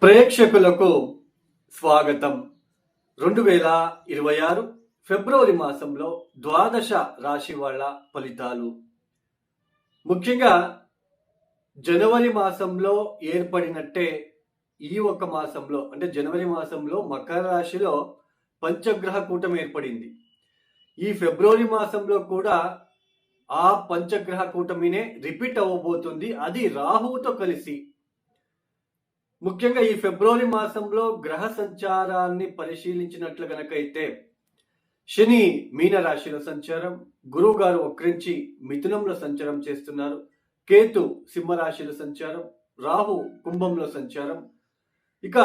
ప్రేక్షకులకు స్వాగతం. 2026 ఫిబ్రవరి మాసంలో ద్వాదశ రాశి వాళ్ళ ఫలితాలు. ముఖ్యంగా జనవరి మాసంలో ఏర్పడినట్టే ఈ ఒక మాసంలో అంటే జనవరి మాసంలో మకర రాశిలో పంచగ్రహ కూటమి ఏర్పడింది. ఈ ఫిబ్రవరి మాసంలో కూడా ఆ పంచగ్రహ కూటమినే రిపీట్ అవ్వబోతుంది. అది రాహువుతో కలిసి. ముఖ్యంగా ఈ ఫిబ్రవరి మాసంలో గ్రహ సంచారాన్ని పరిశీలించినట్లు గనకైతే శని మీన రాశిలో సంచారం, గురువు గారు వక్రించి మిథునంలో సంచారం చేస్తున్నారు, కేతు సింహరాశిలో సంచారం, రాహు కుంభంలో సంచారం. ఇక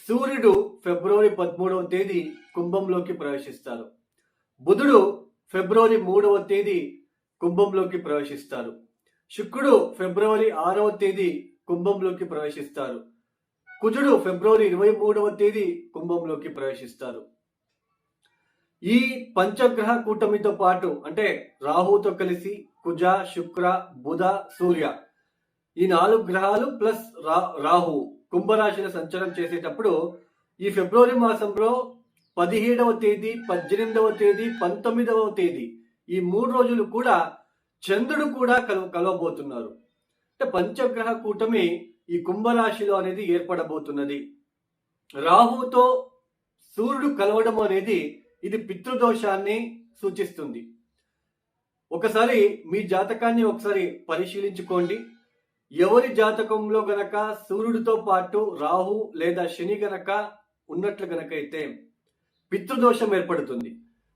సూర్యుడు ఫిబ్రవరి 13వ తేదీ కుంభంలోకి ప్రవేశిస్తారు. బుధుడు ఫిబ్రవరి 3వ తేదీ కుంభంలోకి ప్రవేశిస్తారు. శుక్రుడు ఫిబ్రవరి 6వ తేదీ కుంభంలోకి ప్రవేశిస్తారు. కుజుడు ఫిబ్రవరి 23వ తేదీ కుంభంలోకి ప్రవేశిస్తారు. ఈ పంచగ్రహ కూటమితో పాటు అంటే రాహుతో కలిసి కుజ, శుక్ర, బుధ, సూర్య ఈ 4 గ్రహాలు ప్లస్ రాహు కుంభరాశిలో సంచారం చేసేటప్పుడు ఈ ఫిబ్రవరి మాసంలో 17వ తేదీ, 18వ తేదీ, 19వ తేదీ ఈ 3 రోజులు కూడా చంద్రుడు కూడా కలవబోతున్నారు. అంటే పంచగ్రహ కూటమి ఈ కుంభరాశిలో అనేది ఏర్పడబోతున్నది. రాహుతో సూర్యుడు కలవడం అనేది ఇది పితృదోషాన్ని సూచిస్తుంది. ఒకసారి మీ జాతకాన్ని ఒకసారి పరిశీలించుకోండి. ఎవరి జాతకంలో గనక సూర్యుడితో పాటు రాహు లేదా శని గనక ఉన్నట్లు గనకైతే పితృదోషం ఏర్పడుతుంది.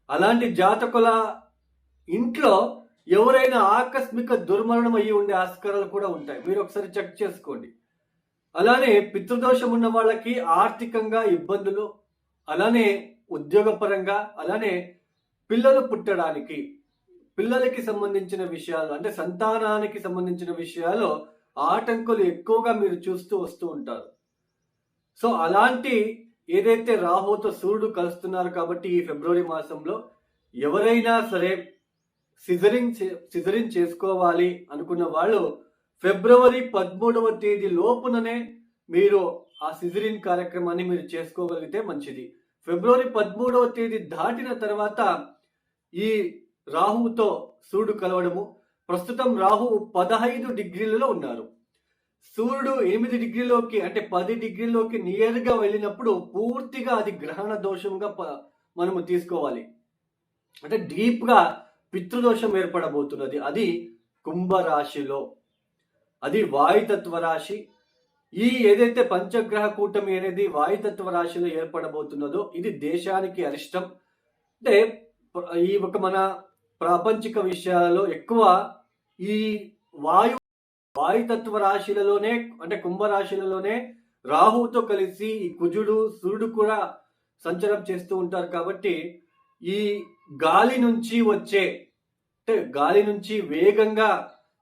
అలాంటి జాతకుల ఇంట్లో ఎవరైనా ఆకస్మిక దుర్మరణం అయ్యి ఉండే ఆస్కారాలు కూడా ఉంటాయి. మీరు ఒకసారి చెక్ చేసుకోండి. అలానే పితృదోషం ఉన్న వాళ్ళకి ఆర్థికంగా ఇబ్బందులు, అలానే ఉద్యోగపరంగా, అలానే పిల్లలు పుట్టడానికి, పిల్లలకి సంబంధించిన విషయాలు అంటే సంతానానికి సంబంధించిన విషయాలు ఆటంకులు ఎక్కువగా మీరు చూస్తూ వస్తూ ఉంటారు. సో అలాంటి ఏదైతే రాహుతో సూర్యుడు కలుస్తున్నారు కాబట్టి ఈ ఫిబ్రవరి మాసంలో ఎవరైనా సరే సిజరింగ్ చేసుకోవాలి అనుకున్న వాళ్ళు ఫిబ్రవరి 13వ తేదీ లోపుననే మీరు ఆ సిజరిన్ కార్యక్రమాన్ని మీరు చేసుకోగలిగితే మంచిది. ఫిబ్రవరి 13వ తేదీ దాటిన తర్వాత ఈ రాహువుతో సూర్యుడు కలవడము. ప్రస్తుతం రాహువు 15 డిగ్రీలలో ఉన్నారు. సూర్యుడు 8 డిగ్రీలోకి అంటే 10 డిగ్రీలోకి నియర్గా వెళ్ళినప్పుడు పూర్తిగా అది గ్రహణ దోషంగా మనము తీసుకోవాలి. అంటే డీప్గా పితృదోషం ఏర్పడబోతున్నది. అది కుంభరాశిలో, అది వాయుతత్వ రాశి. ఈ ఏదైతే పంచగ్రహ కూటమి అనేది వాయుతత్వ రాశిలో ఏర్పడబోతున్నదో ఇది దేశానికి అరిష్టం. అంటే ఈ ఒక మన ప్రాపంచిక విషయాలలో ఎక్కువ ఈ వాయుతత్వ రాశిలలోనే అంటే కుంభరాశిలలోనే రాహువుతో కలిసి ఈ కుజుడు సూర్యుడు కూడా సంచారం చేస్తూ ఉంటారు. కాబట్టి ఈ గాలి నుంచి వచ్చే అంటే గాలి నుంచి వేగంగా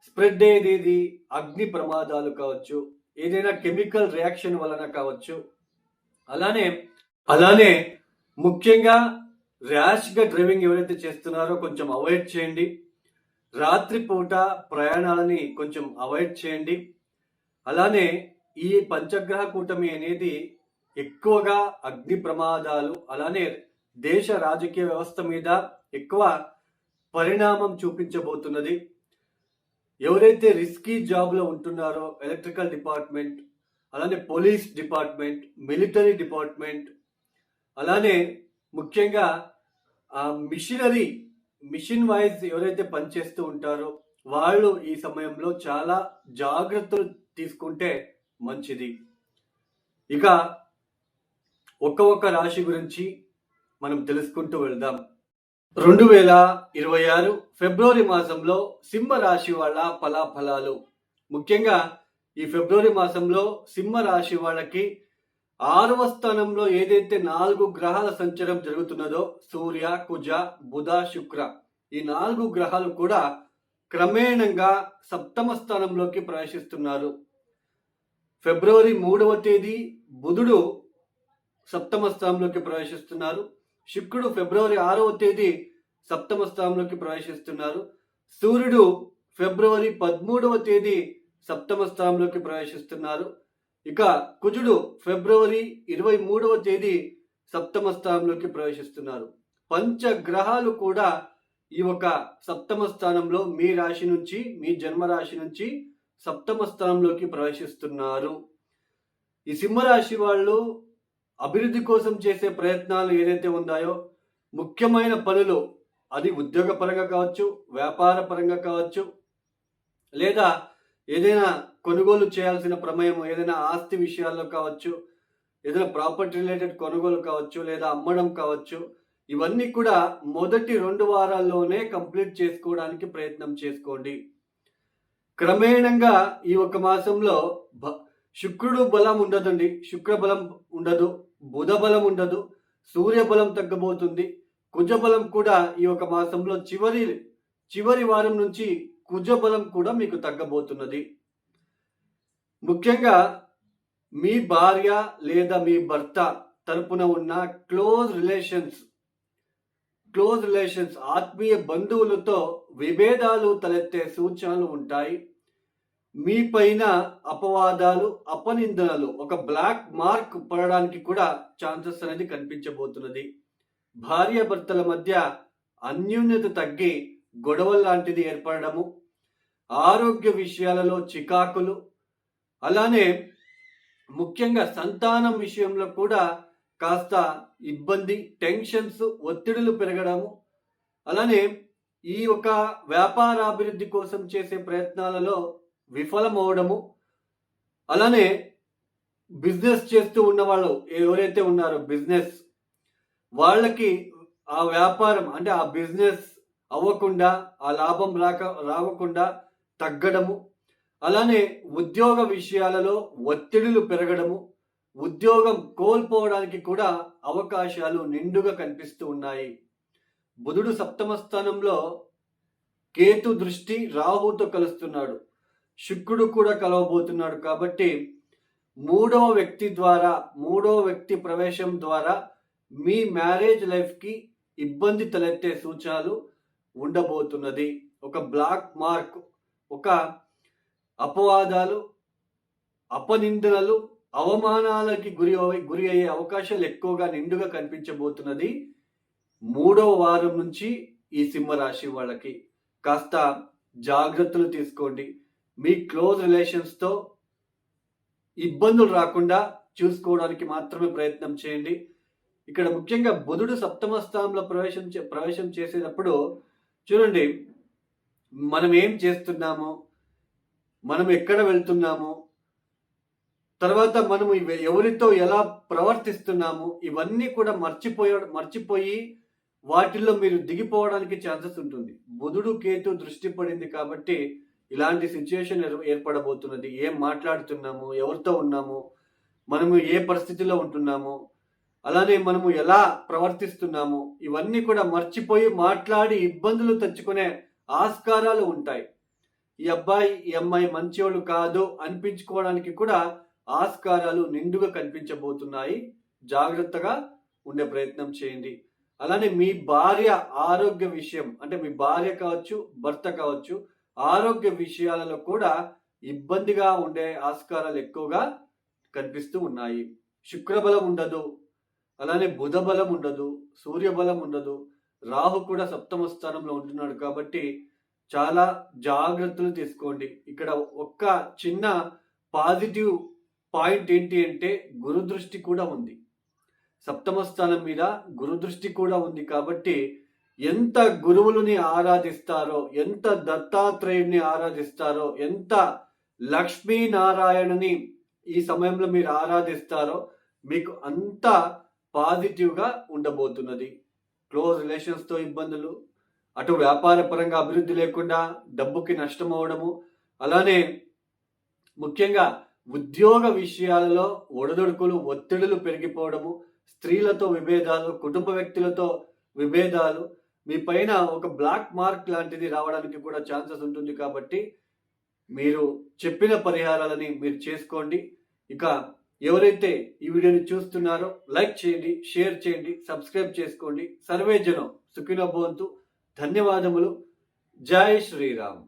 స్ప్రెడ్ అయ్యేది అగ్ని ప్రమాదాలు కావచ్చు, ఏదైనా కెమికల్ రియాక్షన్ వలన కావచ్చు. అలానే ముఖ్యంగా ర్యాష్గా డ్రైవింగ్ ఎవరైతే చేస్తున్నారో కొంచెం అవాయిడ్ చేయండి. రాత్రిపూట ప్రయాణాలని కొంచెం అవాయిడ్ చేయండి. అలానే ఈ పంచగ్రహ కూటమి అనేది ఎక్కువగా అగ్ని ప్రమాదాలు, అలానే దేశ రాజకీయ వ్యవస్థ మీద ఎక్కువ పరిణామం చూపించబోతున్నది. ఎవరైతే రిస్కీ జాబ్లో ఉంటున్నారో ఎలక్ట్రికల్ డిపార్ట్మెంట్, అలానే పోలీస్ డిపార్ట్మెంట్, మిలిటరీ డిపార్ట్మెంట్, అలానే ముఖ్యంగా మిషన్ వైజ్ ఎవరైతే పనిచేస్తూ ఉంటారో వాళ్ళు ఈ సమయంలో చాలా జాగ్రత్తలు తీసుకుంటే మంచిది. ఇక ఒక్కొక్క రాశి గురించి మనం తెలుసుకుంటూ వెళ్దాం. 2026 ఫిబ్రవరి మాసంలో సింహ రాశి వాళ్ళ ఫలాఫలాలు. ముఖ్యంగా ఈ ఫిబ్రవరి మాసంలో సింహ రాశి వాళ్ళకి 6వ స్థానంలో ఏదైతే 4 గ్రహాల సంచారం జరుగుతున్నదో సూర్య, కుజ, బుధ, శుక్ర ఈ 4 గ్రహాలు కూడా క్రమేణంగా 7వ స్థానంలోకి ప్రవేశిస్తున్నారు. ఫిబ్రవరి 3వ తేదీ బుధుడు 7వ స్థానంలోకి ప్రవేశిస్తున్నారు. శుక్రుడు ఫిబ్రవరి 6వ తేదీ 7వ స్థానంలోకి ప్రవేశిస్తున్నారు. సూర్యుడు ఫిబ్రవరి 13వ తేదీ 7వ స్థానంలోకి ప్రవేశిస్తున్నారు. ఇక కుజుడు ఫిబ్రవరి 23వ తేదీ సప్తమ స్థానంలోకి ప్రవేశిస్తున్నారు. పంచగ్రహాలు కూడా ఈ ఒక సప్తమ స్థానంలో మీ రాశి నుంచి, మీ జన్మరాశి నుంచి సప్తమ స్థానంలోకి ప్రవేశిస్తున్నారు. ఈ సింహరాశి వాళ్ళు అభివృద్ధి కోసం చేసే ప్రయత్నాలు ఏదైతే ఉన్నాయో, ముఖ్యమైన పనులు, అది ఉద్యోగ పరంగా కావచ్చు, వ్యాపార పరంగా కావచ్చు, లేదా ఏదైనా కొనుగోలు చేయాల్సిన ప్రమేయం, ఏదైనా ఆస్తి విషయాల్లో కావచ్చు, ఏదైనా ప్రాపర్టీ రిలేటెడ్ కొనుగోలు కావచ్చు, లేదా అమ్మడం కావచ్చు, ఇవన్నీ కూడా మొదటి 2 వారాల్లోనే కంప్లీట్ చేసుకోవడానికి ప్రయత్నం చేసుకోండి. క్రమేణంగా ఈ ఒక మాసంలో శుక్రుడు బలం ఉండదండి, శుక్ర బలం ఉండదు, బుధ బలం ఉండదు, సూర్య బలం తగ్గబోతుంది. కుజ బలం కూడా ఈ ఒక మాసంలో చివరి వారం నుంచి కుజ బలం కూడా మీకు తగ్గబోతున్నది. ముఖ్యంగా మీ భార్య లేదా మీ భర్త తరపున ఉన్న క్లోజ్ రిలేషన్స్ ఆత్మీయ బంధువులతో విభేదాలు తలెత్తే సూచనలు ఉంటాయి. మీ పైన అపవాదాలు, అపనిందనలు, ఒక బ్లాక్ మార్క్ పడడానికి కూడా ఛాన్సెస్ అనేది కనిపించబోతున్నది. భార్యాభర్తల మధ్య అన్యోన్యత తగ్గి గొడవలు లాంటిది ఏర్పడము, ఆరోగ్య విషయాలలో చికాకులు, అలానే ముఖ్యంగా సంతానం విషయంలో కూడా కాస్త ఇబ్బంది, టెన్షన్స్, ఒత్తిడులు పెరగడము, అలానే ఈ ఒక వ్యాపారాభివృద్ధి కోసం చేసే ప్రయత్నాలలో విఫలమవడము, అలానే బిజినెస్ చేస్తూ ఉన్న వాళ్ళు ఎవరైతే ఉన్నారో బిజినెస్ వాళ్ళకి ఆ వ్యాపారం అంటే ఆ బిజినెస్ అవ్వకుండా, ఆ లాభం రావకుండా తగ్గడము, అలానే ఉద్యోగ విషయాలలో ఒత్తిడులు పెరగడము, ఉద్యోగం కోల్పోవడానికి కూడా అవకాశాలు నిండుగా కనిపిస్తూ ఉన్నాయి. బుధుడు సప్తమ స్థానంలో, కేతు దృష్టి రాహుతో కలుస్తున్నాడు, శుక్రుడు కూడా కలవబోతున్నాడు. కాబట్టి మూడవ వ్యక్తి ప్రవేశం ద్వారా మీ మ్యారేజ్ లైఫ్కి ఇబ్బంది తలెత్తే సూచనలు ఉండబోతున్నది. ఒక బ్లాక్ మార్క్, ఒక అపవాదాలు, అపనిందనలు, అవమానాలకి గురి అయ్యే అవకాశాలు ఎక్కువగా నిండుగా కనిపించబోతున్నది 3వ వారం నుంచి. ఈ సింహరాశి వాళ్ళకి కాస్త జాగ్రత్తలు తీసుకోండి. మీ క్లోజ్ రిలేషన్స్తో ఇబ్బందులు రాకుండా చూసుకోవడానికి మాత్రమే ప్రయత్నం చేయండి. ఇక్కడ ముఖ్యంగా బుధుడు సప్తమ స్థానంలో ప్రవేశం చేసేటప్పుడు చూడండి, మనం ఏం చేస్తున్నాము, మనం ఎక్కడ వెళ్తున్నాము, తర్వాత మనము ఎవరితో ఎలా ప్రవర్తిస్తున్నాము, ఇవన్నీ కూడా మర్చిపోయి వాటిల్లో మీరు దిగిపోవడానికి ఛాన్సెస్ ఉంటుంది. బుధుడు కేతు దృష్టి పడింది కాబట్టి ఇలాంటి సిచ్యుయేషన్ ఏర్పడబోతున్నది. ఏం మాట్లాడుతున్నాము, ఎవరితో ఉన్నాము, మనము ఏ పరిస్థితిలో ఉంటున్నాము, అలానే మనము ఎలా ప్రవర్తిస్తున్నాము, ఇవన్నీ కూడా మర్చిపోయి మాట్లాడి ఇబ్బందులు తెచ్చుకునే ఆస్కారాలు ఉంటాయి. ఈ అబ్బాయి ఈ అమ్మాయి మంచివాళ్ళు కాదు అనిపించుకోవడానికి కూడా ఆస్కారాలు నిండుగా కనిపించబోతున్నాయి. జాగ్రత్తగా ఉండే ప్రయత్నం చేయండి. అలానే మీ భార్య ఆరోగ్య విషయం, అంటే మీ భార్య కావచ్చు, భర్త కావచ్చు, ఆరోగ్య విషయాలలో కూడా ఇబ్బందిగా ఉండే ఆస్కారాలు ఎక్కువగా కనిపిస్తూ ఉన్నాయి. శుక్రబలం ఉండదు, అలానే బుధ బలం ఉండదు, సూర్య బలం ఉండదు, రాహు కూడా సప్తమ స్థానంలో ఉంటున్నాడు. కాబట్టి చాలా జాగ్రత్తలు తీసుకోండి. ఇక్కడ ఒక్క చిన్న పాజిటివ్ పాయింట్ ఏంటి అంటే గురు దృష్టి కూడా ఉంది, సప్తమ స్థానం మీద గురు దృష్టి కూడా ఉంది. కాబట్టి ఎంత గురువులని ఆరాధిస్తారో, ఎంత దత్తాత్రేయుడిని ఆరాధిస్తారో, ఎంత లక్ష్మీనారాయణని ఈ సమయంలో మీరు ఆరాధిస్తారో మీకు అంత పాజిటివ్గా ఉండబోతున్నది. క్లోజ్ రిలేషన్స్తో ఇబ్బందులు, అటు వ్యాపార పరంగా అభివృద్ధి లేకుండా డబ్బుకి నష్టం అవడము, అలానే ముఖ్యంగా ఉద్యోగ విషయాలలో ఒడిదుడుకులు, ఒత్తిడులు పెరిగిపోవడము, స్త్రీలతో విభేదాలు, కుటుంబ వ్యక్తులతో విభేదాలు, మీ పైన ఒక బ్లాక్ మార్క్ లాంటిది రావడానికి కూడా ఛాన్సెస్ ఉంటుంది. కాబట్టి మీరు చెప్పిన పరిహారాలని మీరు చేసుకోండి. ఇక ఎవరైతే ఈ వీడియోని చూస్తున్నారో లైక్ చేయండి, షేర్ చేయండి, సబ్స్క్రైబ్ చేసుకోండి. సర్వే జనం సుఖినో భవంతు. ధన్యవాదములు. జై శ్రీరామ్.